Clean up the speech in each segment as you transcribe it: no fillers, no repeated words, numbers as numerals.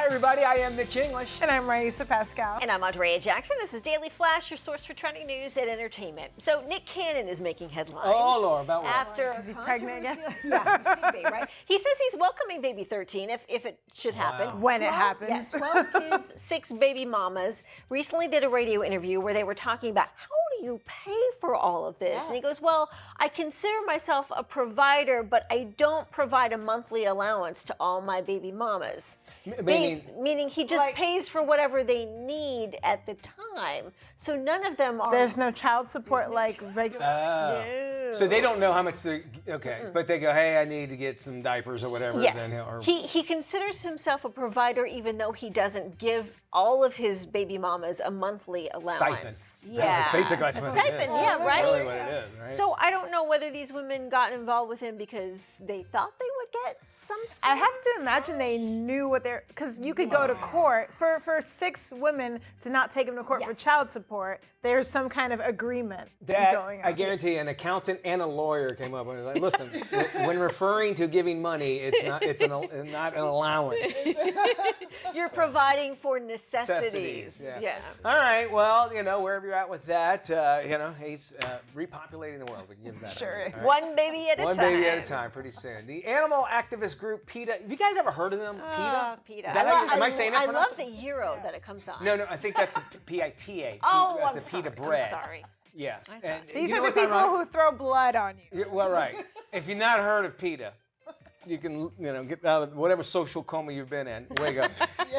Hi, everybody. I am Mitch English. And I'm Riesa, Pascal. And I'm Andrea Jackson. This is Daily Flash, your source for trending news and entertainment. So Nick Cannon is making headlines. Oh, Lord, about what? After Is he pregnant again? Yeah, he should be, right? He says he's welcoming baby 13 if it should happen. When it happens. Yeah, 12 kids, 6 baby mamas. Recently did a radio interview where they were talking about how do you pay for all of this? Yeah. And he goes, well, I consider myself a provider, but I don't provide a monthly allowance to all my baby mamas. Meaning he just pays for whatever they need at the time. So none of them are. There's no child support like regular. No. So they don't know how much they're, but they go, hey, I need to get some diapers or whatever. Yes. Then He considers himself a provider even though he doesn't give all of his baby mamas a monthly allowance. Stipend. Yeah. That's basically a what it stipend, is. yeah, right? Really what it is, right? So I don't know whether these women got involved with him because they thought they would get some sort I have to imagine they knew what they're, because you could go to court for 6 women to not take them to court for child support. There's some kind of agreement going on. I guarantee an accountant and a lawyer came up and was like, listen, when referring to giving money, it's not an allowance. You're providing for necessities. Yeah. All right. Well, wherever you're at with that, he's repopulating the world. We can give that. Sure. Right? One baby at a time. One baby at a time, pretty soon. The animal activist group PETA. Have you guys ever heard of them? PETA. PETA. Is that how am I saying that? I love the euro that it comes on. No, I think that's PITA. Oh, that's I'm a PETA sorry. bread. I'm sorry. Yes. And These you know are the what's people ironic? who throw blood on you. Yeah, well, right. If you've not heard of PETA, you can, get out of whatever social coma you've been in. Wake up.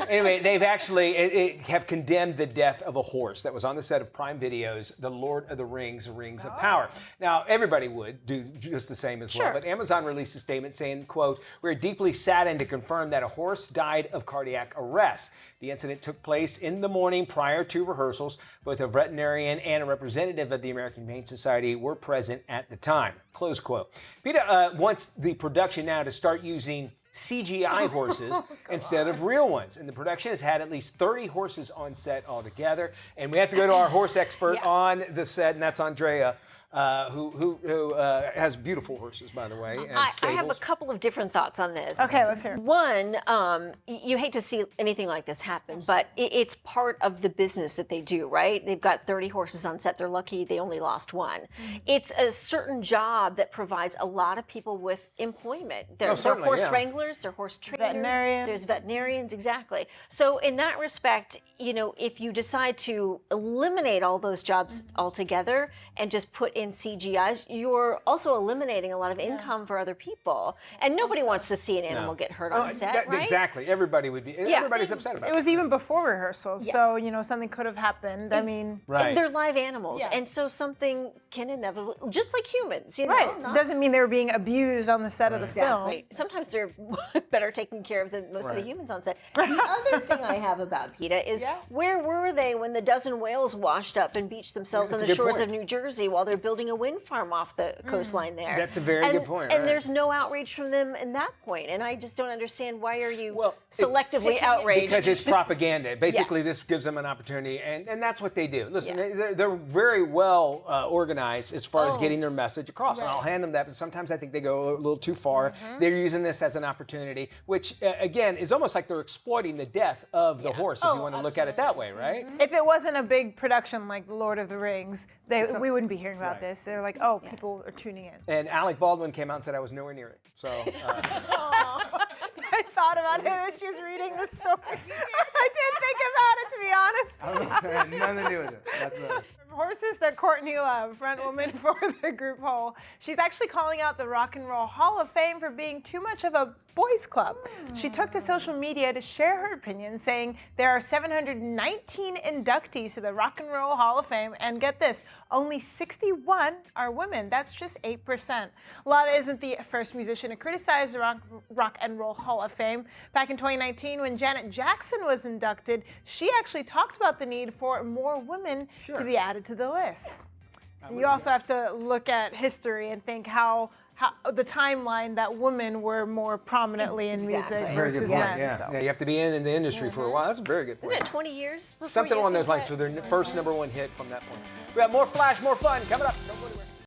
Anyway, they've actually have condemned the death of a horse that was on the set of Prime Video's The Lord of the Rings, Rings of Power. Now, everybody would do just the same as well, but Amazon released a statement saying, quote, "We're deeply saddened to confirm that a horse died of cardiac arrest. The incident took place in the morning prior to rehearsals. Both a veterinarian and a representative of the American Humane Society were present at the time." Close quote. PETA wants the production now to start using CGI horses instead of real ones. And the production has had at least 30 horses on set altogether. And we have to go to our horse expert on the set, and that's Andrea. Who has beautiful horses, by the way, and I stables. have a couple of different thoughts on this. Okay, let's hear it. One, you hate to see anything like this happen, but it's part of the business that they do, right? They've got 30 horses on set. They're lucky they only lost one. It's a certain job that provides a lot of people with employment. They're horse wranglers, they're horse trainers, there's veterinarians, exactly. So in that respect, if you decide to eliminate all those jobs altogether and just put in CGIs, you're also eliminating a lot of income for other people. And nobody wants to see an animal get hurt on set, right? Exactly. Everybody would be. Everybody's upset about it. It was even before rehearsals, so something could have happened. I mean, and they're live animals, and so something can inevitably, just other humans, Right. Doesn't mean they were being abused on the set of the film. Sometimes they're better taken care of than most of the humans on set. The other thing I have about PETA is where were they when the dozen whales washed up and beached themselves on the shores of New Jersey while they're building a wind farm off the coastline there? That's a very good point. And there's no outrage from them in that point. And I just don't understand, why are you selectively outraged? Because it's propaganda. Basically, this gives them an opportunity, and that's what they do. Listen, they're very well organized as far as getting their message across. And I'll hand them that, but sometimes I think they go a little too far. They're using this as an opportunity, which, again, is almost like they're exploiting the death of the horse, if you want to look at it that way, right? If it wasn't a big production like The Lord of the Rings, we wouldn't be hearing about this. They're like, oh, people are tuning in. And Alec Baldwin came out and said I was nowhere near it. So I thought about it as she was reading the story. I did think about it, to be honest. I had nothing to do with this. That's Horses that Courtney Love, front woman for the group poll. She's actually calling out the Rock and Roll Hall of Fame for being too much of a boys club. She took to social media to share her opinion, saying there are 719 inductees to the Rock and Roll Hall of Fame, and get this, only 61 are women. That's just 8%. Love isn't the first musician to criticize the Rock and Roll Hall of Fame. Back in 2019, when Janet Jackson was inducted, she actually talked about the need for more women to be added to the list. You also have to look at history and think how the timeline that women were more prominently in music versus men. Yeah, you have to be in the industry for a while. That's a very good point. Isn't it 20 years? Something along those lines. So their first #1 hit from that point. We got more Flash, more fun coming up.